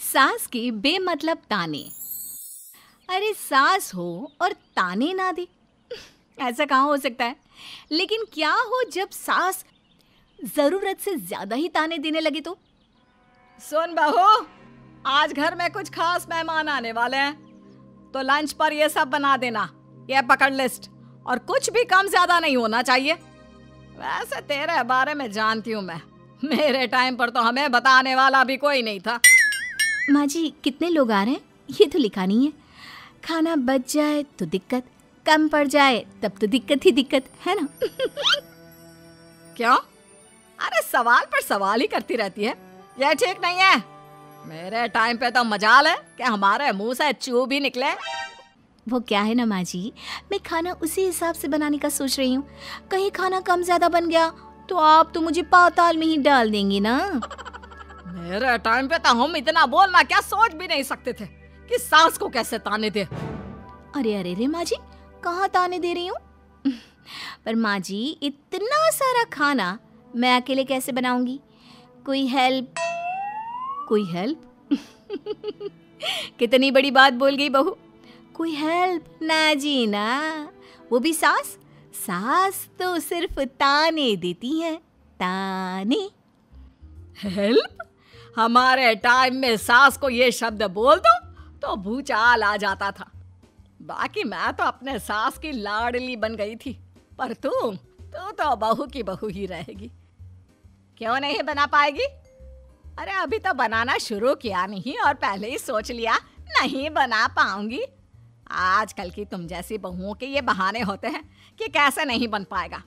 सास के बेमतलब ताने। अरे सास हो और ताने ना दे, ऐसा कहाँ हो सकता है। लेकिन क्या हो जब सास जरूरत से ज्यादा ही ताने देने लगे तो? सुन बहू, आज घर में कुछ खास मेहमान आने वाले हैं, तो लंच पर ये सब बना देना। ये पकड़ लिस्ट, और कुछ भी कम ज्यादा नहीं होना चाहिए। वैसे तेरे बारे में जानती हूँ मैं, मेरे टाइम पर तो हमें बताने वाला भी कोई नहीं था। माँ जी कितने लोग आ रहे हैं ये तो लिखा नहीं है। खाना बच जाए तो दिक्कत, कम पड़ जाए तब तो दिक्कत ही दिक्कत है ना। क्यों? अरे सवाल पर सवाल ही करती रहती है, ये ठीक नहीं है। मेरे टाइम पे तो मजाल है कि हमारे मुंह से चू भी निकले। वो क्या है ना माँ जी, मैं खाना उसी हिसाब से बनाने का सोच रही हूँ। कहीं खाना कम ज्यादा बन गया तो आप तो मुझे पाताल में ही डाल देंगे ना। मेरे टाइम पे तो हम इतना बोलना क्या सोच भी नहीं सकते थे कि सास को कैसे ताने दे। अरे अरे रे माँ जी, कहाँ ताने दे रही हूँ। पर माँ जी इतना सारा खाना मैं अकेले कैसे बनाऊंगी? कोई हेल्प, कोई हेल्प। कितनी बड़ी बात बोल गई बहू। कोई हेल्प ना जी ना, वो भी सास। सास तो सिर्फ ताने देती है, ताने। हेल्प? हमारे टाइम में सास को ये शब्द बोल दो तो भूचाल आ जाता था। बाकी मैं तो अपने सास की लाडली बन गई थी, पर तू तो बहू की बहू ही रहेगी। क्यों नहीं बना पाएगी? अरे अभी तो बनाना शुरू किया नहीं और पहले ही सोच लिया नहीं बना पाऊंगी। आजकल की तुम जैसी बहुओं के ये बहाने होते हैं कि कैसे नहीं बन पाएगा।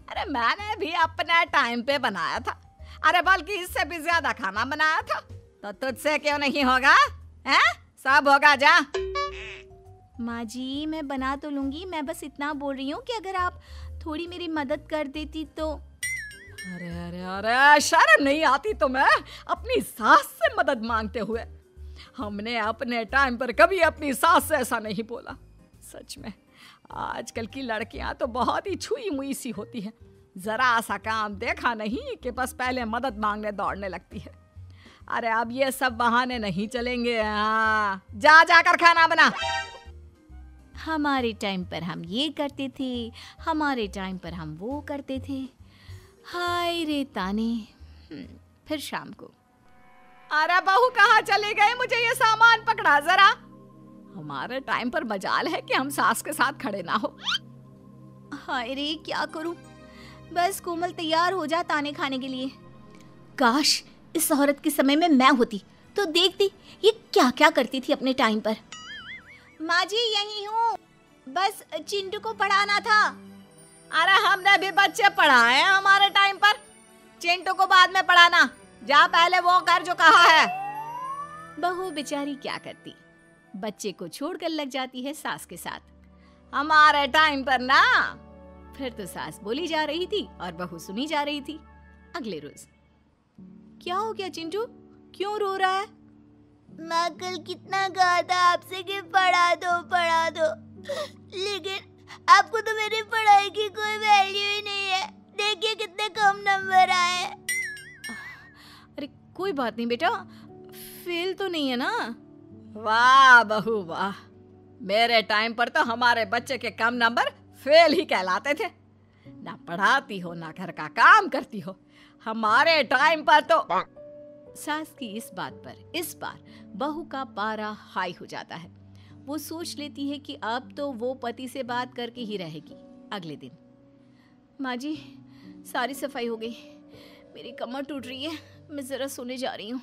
अरे मैंने भी अपने टाइम पे बनाया था, अरे बल्कि इससे भी ज्यादा खाना बनाया था, तो तुझसे क्यों नहीं होगा? हैं? सब होगा जा। माँ जी मैं बना तो लूंगी, मैं बस इतना बोल रही हूँ कि अगर आप थोड़ी मेरी मदद कर देती तो। अरे अरे अरे, शर्म नहीं आती तुम्हें अपनी सास से मदद मांगते हुए? हमने अपने टाइम पर कभी अपनी सास से ऐसा नहीं बोला। सच में आजकल की लड़कियां तो बहुत ही छुई मुई सी होती हैं। जरा सा काम देखा नहीं कि बस पहले मदद मांगने दौड़ने लगती है। अरे अब ये सब बहाने नहीं चलेंगे। हाँ, जा जाकर खाना बना। हमारे टाइम पर हम ये करते थे, हमारे टाइम पर हम वो करते थे। हाय रे ताने। फिर शाम को। अरे बहू कहाँ चले गए? मुझे ये सामान पकड़ा जरा। हमारे टाइम पर मजाल है कि हम सास के साथ खड़े ना हो। हाय रे क्या करूं, बस कोमल तैयार हो जा ताने खाने के लिए। काश इस औरत के समय में मैं होती तो देखती ये क्या क्या करती थी अपने टाइम पर। माँ जी यही हूँ, बस चिंटू को पढ़ाना था। अरे हमने भी बच्चे पढ़ाए हैं हमारे टाइम पर, चिंटू को बाद में पढ़ाना। जा पहले वो कर जो कहा है। बहू बेचारी क्या करती, बच्चे को छोड़कर लग जाती है सास के साथ। हमारे टाइम पर ना। फिर तो सास बोली जा रही थी और बहू सुनी जा रही थी। अगले रोज। क्या हो गया चिंटू, क्यों रो रहा है? माँ कल कितना कहा था आपसे कि पढ़ा दो, लेकिन आपको तो मेरी पढ़ाई की कोई वैल्यू ही नहीं है। देखिए कितने कम नंबर आए। अरे कोई बात नहीं बेटा, फेल तो नहीं है ना। वाह बहू वाह, मेरे टाइम पर तो हमारे बच्चे के कम नंबर फेल ही कहलाते थे। ना पढ़ाती हो ना घर का काम करती हो। हमारे टाइम पर तो। सास की इस बात पर इस बार बहू का पारा हाई हो जाता है। वो सोच लेती है कि अब तो वो पति से बात करके ही रहेगी। अगले दिन। माँ जी सारी सफाई हो गई, मेरी कमर टूट रही है, मैं जरा सोने जा रही हूँ।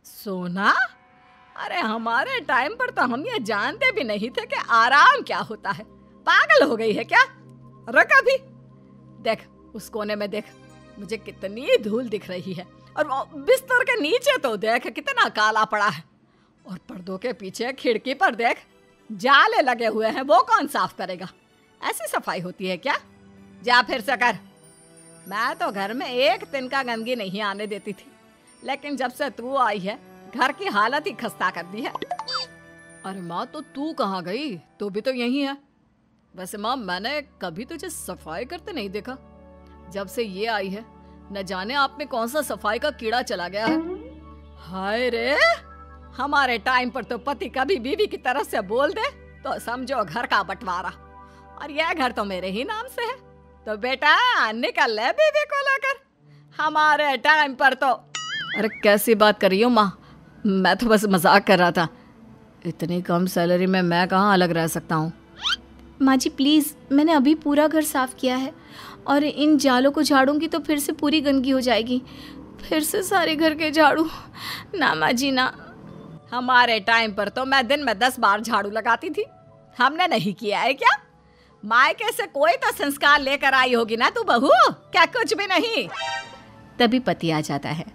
सोना? अरे हमारे टाइम पर तो हम ये जानते भी नहीं थे कि आराम क्या होता है। पागल हो गई है क्या? रुक अभी। देख उस कोने में देख, मुझे कितनी धूल दिख रही है। और बिस्तर के नीचे तो देख कितना काला पड़ा है। और पर्दों के पीछे खिड़की पर देख जाले लगे हुए हैं, वो कौन साफ करेगा? ऐसी सफाई होती है क्या? जा फिर से कर। मैं तो घर में एक दिन का गंदगी नहीं आने देती थी, लेकिन जब से तू आई है घर की हालत ही खस्ता कर दी है। अरे माँ तो तू कहाँ गई? तू भी तो यही है। वैसे माँ मैंने कभी तुझे सफाई करते नहीं देखा। जब से ये आई है न जाने आप में कौन सा सफाई का कीड़ा चला गया है। हाय रे, हमारे टाइम पर तो पति कभी बीवी की तरफ से बोल दे तो समझो घर का बंटवारा, और यह घर तो मेरे ही नाम से है। तो बेटा निकल ले बीवी को लेकर। हमारे टाइम पर तो। अरे कैसी बात कर रही हो माँ, मैं तो बस मजाक कर रहा था। इतनी कम सैलरी में मैं कहाँ अलग रह सकता हूँ। माँ जी प्लीज़, मैंने अभी पूरा घर साफ किया है और इन जालों को झाड़ूंगी तो फिर से पूरी गंदगी हो जाएगी, फिर से सारे घर के झाड़ू। ना माँ जी ना। हमारे टाइम पर तो मैं दिन में 10 बार झाड़ू लगाती थी, हमने नहीं किया है क्या? मायके से कोई तो संस्कार लेकर आई होगी ना तू बहू, क्या कुछ भी नहीं। तभी पति आ जाता है।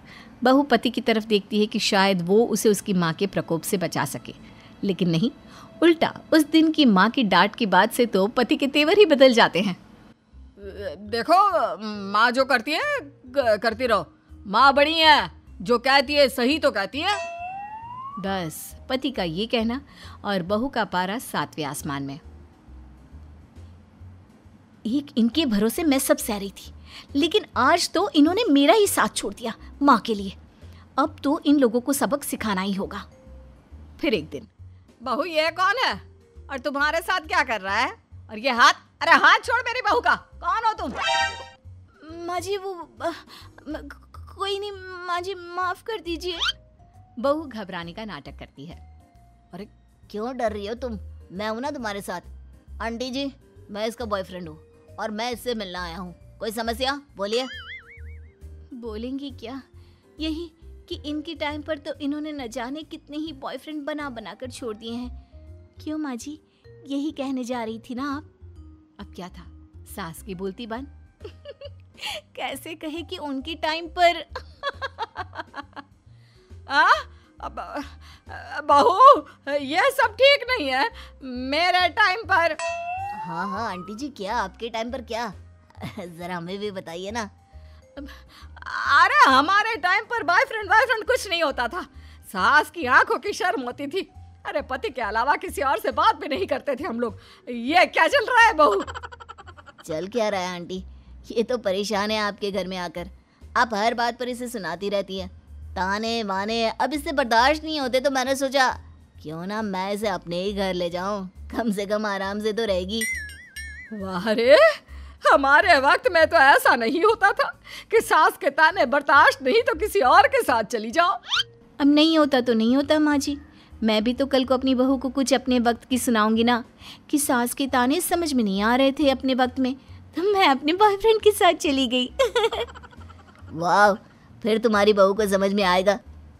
बहू पति की तरफ देखती है कि शायद वो उसे उसकी माँ के प्रकोप से बचा सके, लेकिन नहीं, उल्टा उस दिन की माँ की डांट की बात से तो पति के तेवर ही बदल जाते हैं। देखो माँ जो करती है करती रहो, माँ बड़ी है, जो कहती है सही तो कहती है। बस पति का ये कहना और बहू का पारा 7वें आसमान में। एक इनके भरोसे मैं सब सह रही थी, लेकिन आज तो इन्होंने मेरा ही साथ छोड़ दिया माँ के लिए। अब तो इन लोगों को सबक सिखाना ही होगा। फिर एक दिन, बहू ये कौन है और तुम्हारे साथ क्या कर रहा है? और ये हाथ, अरे हाथ छोड़ मेरी बहू का, कौन हो तुम? माँ जी वो कोई नहीं माँ जी, माफ कर दीजिए। बहू घबराने का नाटक करती है। अरे क्यों डर रही हो तुम? मैं हूं ना तुम्हारे साथ। आंटी जी, मैं इसका बॉयफ्रेंड हूँ और मैं इससे मिलना आया हूँ। कोई समस्या? बोलिए। बोलेंगी क्या? यही कि इनके टाइम पर तो इन्होंने न जाने कितने ही बॉयफ्रेंड बना बना कर छोड़ दिए हैं। क्यों माँ जी, यही कहने जा रही थी ना आप? अब क्या था, सास की बोलती बन। कैसे कहे कि उनके टाइम पर। बहू ये सब ठीक नहीं है। मेरे टाइम पर। हाँ हाँ आंटी जी, क्या आपके टाइम पर क्या? जरा हमें भी बताइए ना। अरे हमारे टाइम पर बॉयफ्रेंड कुछ नहीं होता था। सास की आंखों की शर्म होती थी। अरे पति के अलावा किसी और से बात भी नहीं करते थे हम लोग। ये क्या चल रहा है बहू? चल क्या रहा है आंटी? ये तो परेशान है आपके घर में आकर। आप हर बात पर इसे सुनाती रहती है, ताने माने। अब इससे बर्दाश्त नहीं होते तो मैंने सोचा क्यों ना मैं इसे अपने ही घर ले जाऊं, कम से कम आराम से तो रहेगी। वाह रे, हमारे वक्त में तो ऐसा नहीं होता था कि सास के ताने बर्दाश्त नहीं तो किसी और के साथ चली जाओ। अब नहीं होता तो नहीं होता माँ जी। मैं भी तो कल को अपनी बहू को कुछ अपने वक्त की सुनाऊंगी ना कि सास के ताने समझ में नहीं आ रहे थे अपने वक्त में, तो मैं अपने बॉयफ्रेंड के साथ चली गई। वाह, फिर तुम्हारी बहू को समझ में आएगा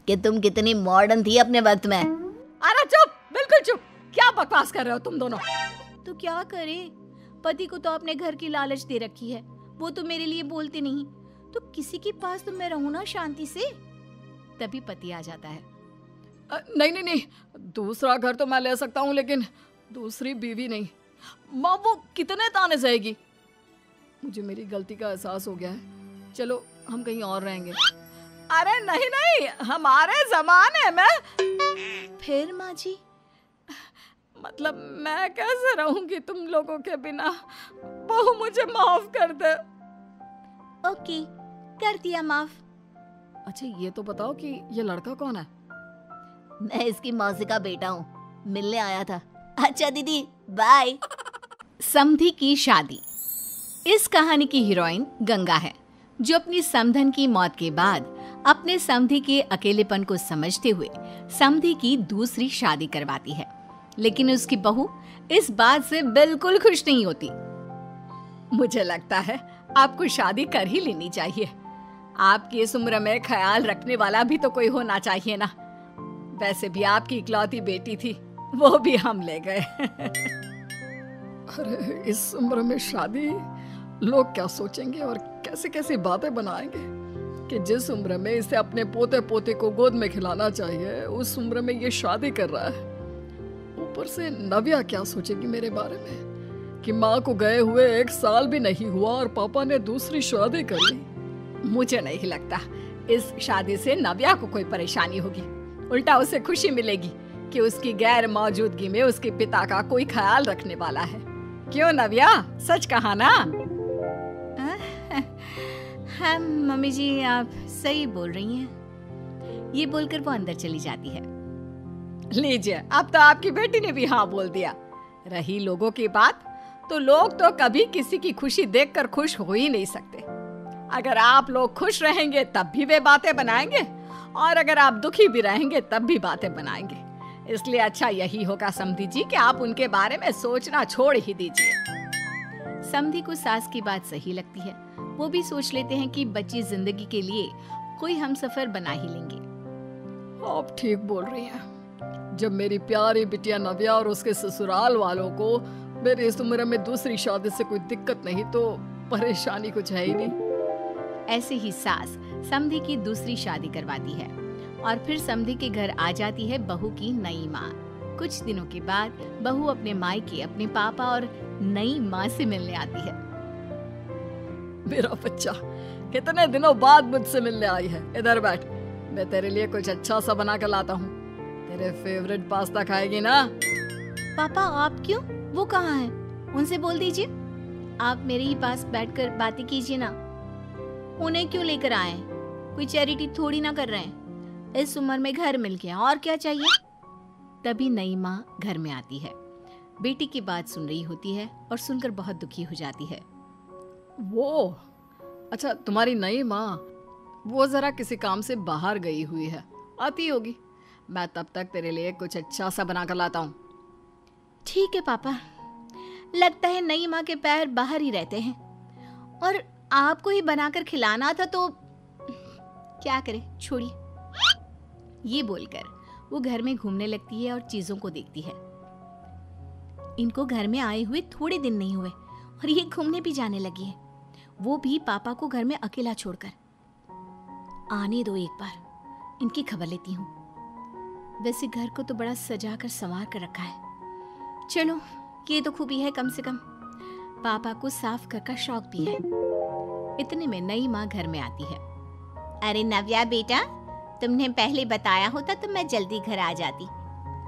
कि तुम कितनी मॉडर्न थी अपने वक्त में। अरे चुप, बिल्कुल चुप। क्या बकवास कर रहे हो तुम दोनों? तो क्या करे, पति को तो अपने घर की लालच दे रखी है, वो तो मेरे लिए बोलते नहीं, तो किसी के पास तो मैं रहूं ना शांति से। तभी पति आ जाता है। नहीं, दूसरा घर तो मैं ले सकता हूँ, लेकिन दूसरी बीवी नहीं। माँ वो कितने ताने सहेगी? मुझे मेरी गलती का एहसास हो गया है। चलो हम कहीं और रहेंगे। अरे नहीं, हमारे जमाने में। फिर माँ जी? मतलब मैं कैसे रहूंगी तुम लोगों के बिना? बहू मुझे माफ कर दे। ओके, कर दिया माफ। अच्छा ये तो बताओ कि ये लड़का कौन है? मैं इसकी मौसी का बेटा हूँ, मिलने आया था। अच्छा दीदी, बाय। समधी की शादी। इस कहानी की हीरोइन गंगा है, जो अपनी समधन की मौत के बाद अपने समधी के अकेलेपन को समझते हुए समधी की दूसरी शादी करवाती है। लेकिन उसकी बहू इस बात से बिल्कुल खुश नहीं होती। मुझे लगता है आपको शादी कर ही लेनी चाहिए। आपकी इस उम्र में ख्याल रखने वाला भी तो कोई होना चाहिए ना। वैसे भी आपकी इकलौती बेटी थी, वो भी हम ले गए। अरे इस उम्र में शादी, लोग क्या सोचेंगे और कैसे कैसी बातें बनाएंगे कि जिस उम्र में इसे अपने पोते पोते को गोद में खिलाना चाहिए, उस उम्र में ये शादी कर रहा है। ऊपर से नव्या क्या सोचेगी मेरे बारे में कि माँ को गए हुए 1 साल भी नहीं हुआ और पापा ने दूसरी शादी कर ली। मुझे नहीं लगता इस शादी से नव्या को कोई परेशानी होगी। उल्टा उसे खुशी मिलेगी कि उसकी गैर मौजूदगी में उसके पिता का कोई ख्याल रखने वाला है। क्यों नव्या, सच कहा ना? हाँ मम्मी जी, आप सही बोल रही हैं। ये बोलकर वो अंदर चली जाती है। लीजिए, अब तो आपकी बेटी ने भी हाँ बोल दिया। रही लोगों की बात, तो लोग तो कभी किसी की खुशी देखकर खुश हो ही नहीं सकते। अगर आप लोग खुश रहेंगे तब भी वे बातें बनाएंगे, और अगर आप दुखी भी रहेंगे तब भी बातें बनाएंगे। इसलिए अच्छा यही होगा समधी जी कि आप उनके बारे में सोचना छोड़ ही दीजिए। समधी को सास की बात सही लगती है। वो भी सोच लेते हैं कि बच्ची जिंदगी के लिए कोई हमसफर बना ही लेंगे। आप ठीक बोल रही हैं। जब मेरी प्यारी बिटिया नव्या और उसके ससुराल वालों को मेरी इस उम्र में दूसरी शादी से कोई दिक्कत नहीं, तो परेशानी कुछ है ही नहीं। ऐसे ही सास समधी की दूसरी शादी करवाती है और फिर समधी के घर आ जाती है बहू की नई माँ। कुछ दिनों के बाद बहू अपने मायके अपने पापा और नई माँ से मिलने आती है। मेरा बच्चा कितने दिनों बाद मुझसे मिलने आई है। इधर बैठ, मैं तेरे लिए कुछ अच्छा सा बना कर लाता हूँ। तेरे फेवरेट पास्ता खाएगी ना? पापा आप क्यों? वो कहाँ है? उनसे बोल दीजिए। आप मेरे ही पास बैठकर बातें कीजिए ना। उन्हें क्यों लेकर आए? कोई चैरिटी थोड़ी ना कर रहे हैं। इस उम्र में घर मिल गया, और क्या चाहिए? तभी नई माँ घर में आती है। बेटी की बात सुन रही होती है और सुनकर बहुत दुखी हो जाती है। वो अच्छा, तुम्हारी नई माँ वो जरा किसी काम से बाहर गई हुई है, आती होगी। मैं तब तक तेरे लिए कुछ अच्छा सा बना कर लाता हूँ। ठीक है पापा। लगता है नई माँ के पैर बाहर ही रहते हैं, और आपको ही बनाकर खिलाना था तो क्या करे, छोड़िए। ये बोलकर वो घर में घूमने लगती है और चीजों को देखती है। इनको घर में आए हुए थोड़े दिन नहीं हुए और ये घूमने भी जाने लगी है, वो भी पापा को घर में अकेला छोड़कर। आने दो, एक बार इनकी खबर लेती हूँ। वैसे घर को तो बड़ा सजा कर संवार कर रखा है। चलो, ये तो खूबी है, कम से कम पापा को साफ कर का शौक भी है। इतने में नई माँ घर में आती है। अरे नव्या बेटा, तुमने पहले बताया होता तो मैं जल्दी घर आ जाती।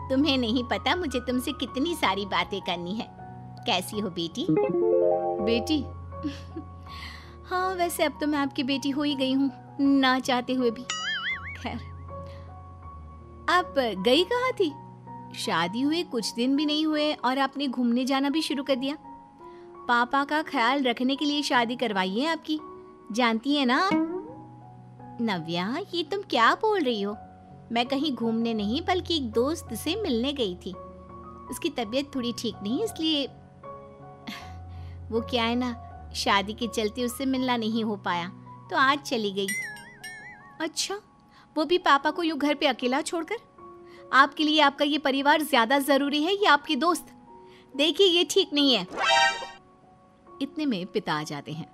तुम्हें नहीं पता मुझे तुमसे कितनी सारी बातें करनी है। कैसी हो बेटी? बेटी? हाँ, वैसे अब तो मैं आपकी बेटी हो ही गई हूँ, ना चाहते हुए भी। खैर, आप गई कहाँ थी? शादी हुए कुछ दिन भी नहीं हुए और आपने घूमने जाना भी शुरू कर दिया। पापा का ख्याल रखने के लिए शादी करवाई है आपकी, जानती है ना आप? नव्या, ये तुम क्या बोल रही हो? मैं कहीं घूमने नहीं बल्कि एक दोस्त से मिलने गई थी। उसकी तबीयत थोड़ी ठीक नहीं, इसलिए वो क्या है ना, शादी के चलते उससे मिलना नहीं हो पाया तो आज चली गई। अच्छा, वो भी पापा को यूं घर पे अकेला छोड़कर? आपके लिए आपका ये परिवार ज्यादा जरूरी है या आपकी दोस्त? देखिए, ये ठीक नहीं है। इतने में पिता आ जाते हैं।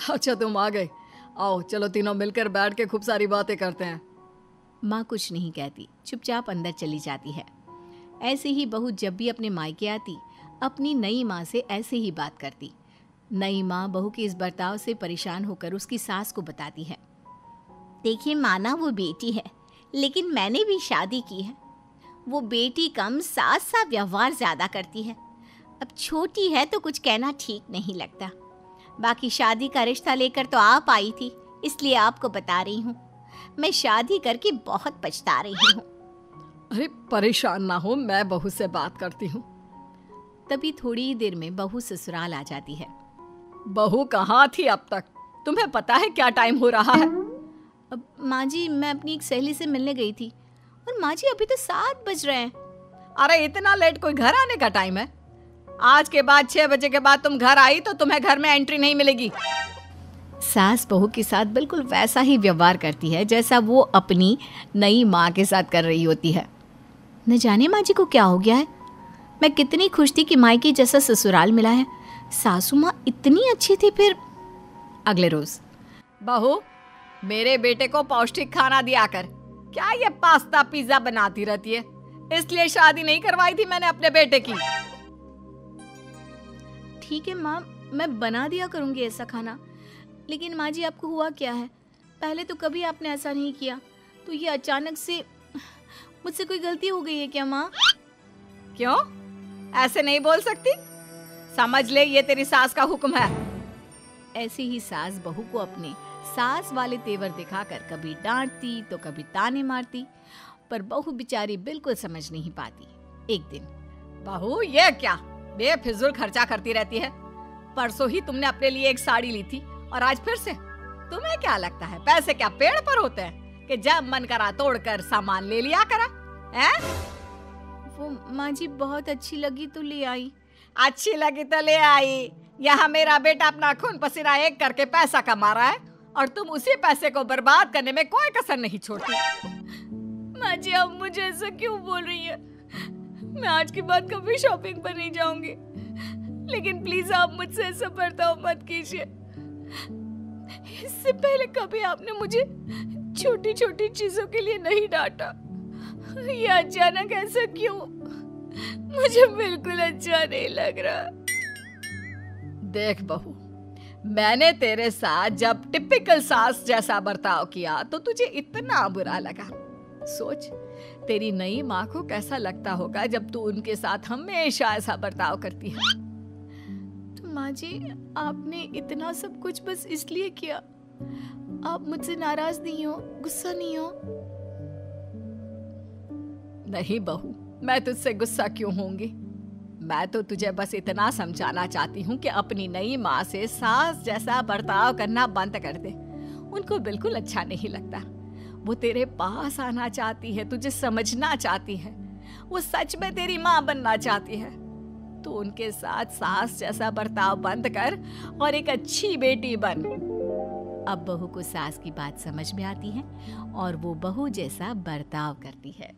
अच्छा, तुम आ गए। आओ, चलो तीनों मिलकर बैठ के खूब सारी बातें करते हैं। माँ कुछ नहीं कहती, चुपचाप अंदर चली जाती है। ऐसे ही बहू जब भी अपने मायके आती, अपनी नई माँ से ऐसे ही बात करती। नई माँ बहू के इस बर्ताव से परेशान होकर उसकी सास को बताती है। देखिए माना, वो बेटी है, लेकिन मैंने भी शादी की है। वो बेटी कम, सास सा व्यवहार ज्यादा करती है। अब छोटी है तो कुछ कहना ठीक नहीं लगता। बाकी शादी का रिश्ता लेकर तो आप आई थी, इसलिए आपको बता रही हूँ। मैं शादी करके बहुत पछता रही हूँ। अरे परेशान ना हो, मैं बहू से बात करती हूँ। तभी थोड़ी ही देर में बहू ससुराल आ जाती है। बहू कहाँ थी अब तक? तुम्हें पता है क्या टाइम हो रहा है? अब माँ जी, मैं अपनी एक सहेली से मिलने गई थी, और माँ जी अभी तो 7 बज रहे हैं। अरे इतना लेट कोई घर आने का टाइम है? आज के बाद 6 बजे के बाद तुम घर आई तो तुम्हें घर में एंट्री नहीं मिलेगी। सास बहू के साथ बिल्कुल वैसा ही व्यवहार करती है जैसा वो अपनी नई माँ के साथ कर रही होती है। न जाने माँ जी को क्या हो गया है। मैं कितनी खुश थी कि मायके जैसा ससुराल मिला है। सासू माँ इतनी अच्छी थी। फिर अगले रोज, बहू, मेरे बेटे को पौष्टिक खाना दिया कर। क्या ये पास्ता पिज्जा बनाती रहती है? इसलिए शादी नहीं करवाई थी मैंने अपने बेटे की। ठीक है माँ, मैं बना दिया करूँगी ऐसा खाना। लेकिन माँ जी, आपको हुआ क्या है? पहले तो कभी आपने ऐसा नहीं किया, तो ये अचानक से मुझसे कोई गलती हो गई है क्या माँ? क्यों? ऐसे नहीं बोल सकती। समझ ले, ये तेरी सास का हुक्म है। ऐसे ही सास बहू को अपने सास वाले तेवर दिखाकर कभी डांटती तो कभी ताने मारती, पर बहू बेचारी बिल्कुल समझ नहीं पाती। एक दिन, बहू ये क्या बेफिजूल खर्चा करती रहती है? परसों ही तुमने अपने लिए एक साड़ी ली थी और आज फिर से। तुम्हें क्या लगता है पैसे क्या पेड़ पर होते हैं कि जब मन करा तोड़कर सामान ले लिया करा? हैं? वो माँ जी बहुत अच्छी लगी तो ले आई। अच्छी लगी तो ले आई। यहाँ मेरा बेटा अपना खून पसीना एक करके पैसा कमा रहा है और तुम उसी पैसे को बर्बाद करने में कोई कसर नहीं छोड़ती। माँ जी आप मुझे ऐसा क्यों बोल रही है? मैं आज के बाद कभी शॉपिंग पर नहीं जाऊंगी, लेकिन प्लीज आप मुझसे ऐसा बर्ताव मत कीजिए। इससे पहले कभी आपने मुझे छोटी छोटी चीजों के लिए नहीं डांटा। ये अचानक ऐसा क्यों? मुझे बिल्कुल अच्छा नहीं लग रहा। देख बहू, मैंने तेरे साथ जब टिपिकल सास जैसा बर्ताव किया तो तुझे इतना बुरा लगा। सोच तेरी नई माँ को कैसा लगता होगा जब तू उनके साथ हमेशा ऐसा बर्ताव करती है। तो माँ जी आपने इतना सब कुछ बस इसलिए किया? आप मुझसे नाराज नहीं हो, गुस्सा नहीं हो? नहीं बहू, मैं तुझसे गुस्सा क्यों होंगी? मैं तो तुझे बस इतना समझाना चाहती हूँ कि अपनी नई माँ से सास जैसा बर्ताव करना बंद कर दे। उनको बिल्कुल अच्छा नहीं लगता। वो तेरे पास आना चाहती है, तुझे समझना चाहती है, वो सच में तेरी माँ बनना चाहती है। तो उनके साथ सास जैसा बर्ताव बंद कर और एक अच्छी बेटी बन। अब बहू को सास की बात समझ में आती है और वो बहू जैसा बर्ताव करती है।